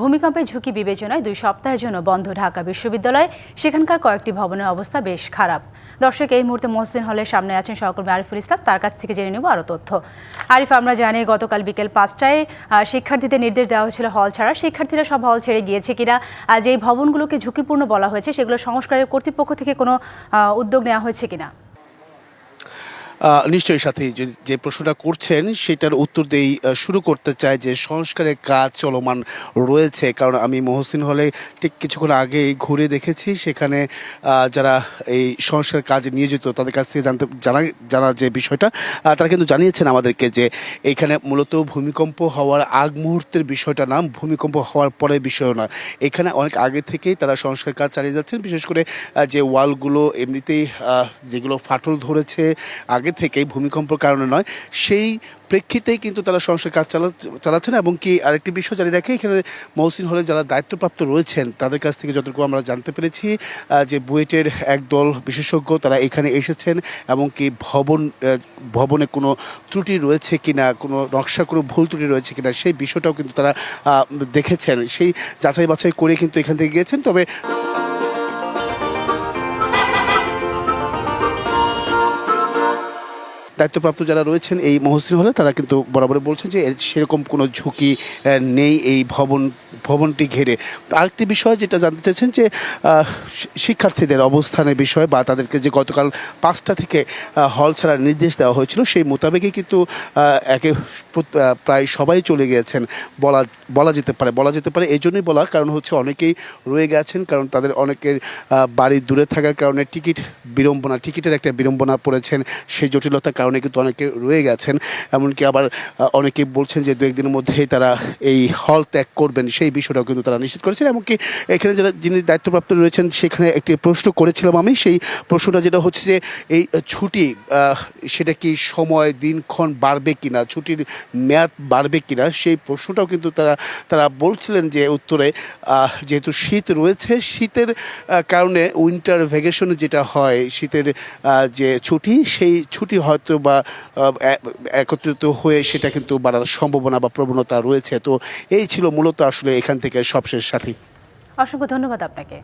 ভূমিকম্পের ঝুঁকি বিবেচনায় 2 সপ্তাহের জন্য বন্ধ ঢাকা বিশ্ববিদ্যালয়। সেখানকার কয়েকটি ভবনের অবস্থা বেশ খারাপ। দর্শক, এই মুহূর্তে মহসিন হলের সামনে আছেন সহকর্মী আরিফুল ইসলাম। তার কাছ থেকে জেনে নেব আরও তথ্য। আরিফ, আমরা জানি গতকাল বিকেল 5টায় শিক্ষার্থীদের নির্দেশ দেওয়া হয়েছিল হল ছাড়া। শিক্ষার্থীরা সব হল ছেড়ে গিয়েছে কিনা, যেই ভবনগুলোকে ঝুঁকিপূর্ণ বলা হয়েছে সেগুলো সংস্কারের কর্তৃপক্ষ থেকে কোনো উদ্যোগ নেওয়া হয়েছে কিনা? নিশ্চয়ই সাথী, যে প্রশ্নটা করছেন সেটার উত্তর দিয়েই শুরু করতে চাই যে সংস্কারের কাজ চলমান রয়েছে। কারণ আমি মহসিন হলে ঠিক কিছুক্ষণ আগেই ঘুরে দেখেছি, সেখানে যারা এই সংস্কারের কাজে নিয়োজিত তাদের কাছ থেকে জানা যে বিষয়টা, তারা কিন্তু জানিয়েছেন আমাদেরকে যে এখানে মূলত ভূমিকম্প হওয়ার আগ মুহূর্তের বিষয়টা না, ভূমিকম্প হওয়ার পরের বিষয় নয়। এখানে অনেক আগে থেকেই তারা সংস্কার কাজ চালিয়ে যাচ্ছেন। বিশেষ করে যে ওয়ালগুলো এমনিতেই যেগুলো ফাটল ধরেছে আগে থেকেই, ভূমিকম্পের কারণে নয়, সেই প্রেক্ষিতেই কিন্তু তারা সংস্কার কাজ চালাচ্ছেন। এবং কি আরেকটি বিষয় জানিয়ে রাখি, এখানে মহসিন হলে যারা দায়িত্বপ্রাপ্ত রয়েছেন তাদের কাছ থেকে যতটুকু আমরা জানতে পেরেছি যে বুয়েটের একদল বিশেষজ্ঞ তারা এখানে এসেছেন এবং কি ভবনে কোনো ত্রুটি রয়েছে কিনা, কোনো নকশা কোনো ভুল ত্রুটি রয়েছে কিনা সেই বিষয়টাও কিন্তু তারা দেখেছেন। সেই যাচাই বাছাই করে কিন্তু এখান থেকে গিয়েছেন। তবে দায়িত্বপ্রাপ্ত যারা রয়েছেন এই মহসিন হলে তারা কিন্তু বরাবর বলছেন যে সেরকম কোনো ঝুঁকি নেই এই ভবনটি ঘিরে। আরেকটি বিষয় যেটা জানতে চাইছেন যে শিক্ষার্থীদের অবস্থানের বিষয় বা তাদেরকে যে গতকাল 5টা থেকে হল ছাড়ার নির্দেশ দেওয়া হয়েছিল সেই মোতাবেকই কিন্তু প্রায় সবাই চলে গিয়েছেন বলা যেতে পারে। এই জন্যই বলা, কারণ হচ্ছে অনেকেই রয়ে গেছেন, কারণ তাদের অনেকের বাড়ি দূরে থাকার কারণে টিকিটের একটা বিড়ম্বনা পড়েছেন। সেই জটিলতার কারণে কিন্তু অনেকে রয়ে গেছেন। এমনকি আবার অনেকে বলছেন যে 2-1 দিনের মধ্যেই তারা এই হল ত্যাগ করবেন, সেই বিষয়টাও কিন্তু তারা নিশ্চিত করেছেন। এমনকি এখানে যিনি দায়িত্বপ্রাপ্ত রয়েছেন সেখানে একটি প্রশ্ন করেছিলাম আমি, সেই প্রশ্নটা যেটা হচ্ছে যে এই ছুটি সেটা কি সময় দিনক্ষণ বাড়বে কিনা, ছুটির মেয়াদ বাড়বে কিনা, সেই প্রশ্নটাও কিন্তু তারা বলছিলেন যে উত্তরে যেহেতু শীত রয়েছে, শীতের কারণে উইন্টার ভ্যাকেশনে যেটা হয় শীতের যে ছুটি, সেই ছুটি হয়তো বা একত্রিত হয়ে সেটা কিন্তু বাড়ার সম্ভাবনা বা প্রবণতা রয়েছে। তো এই ছিল মূলত আসলে এখান থেকে সবশেষ সাথী। অসংখ্য ধন্যবাদ আপনাকে।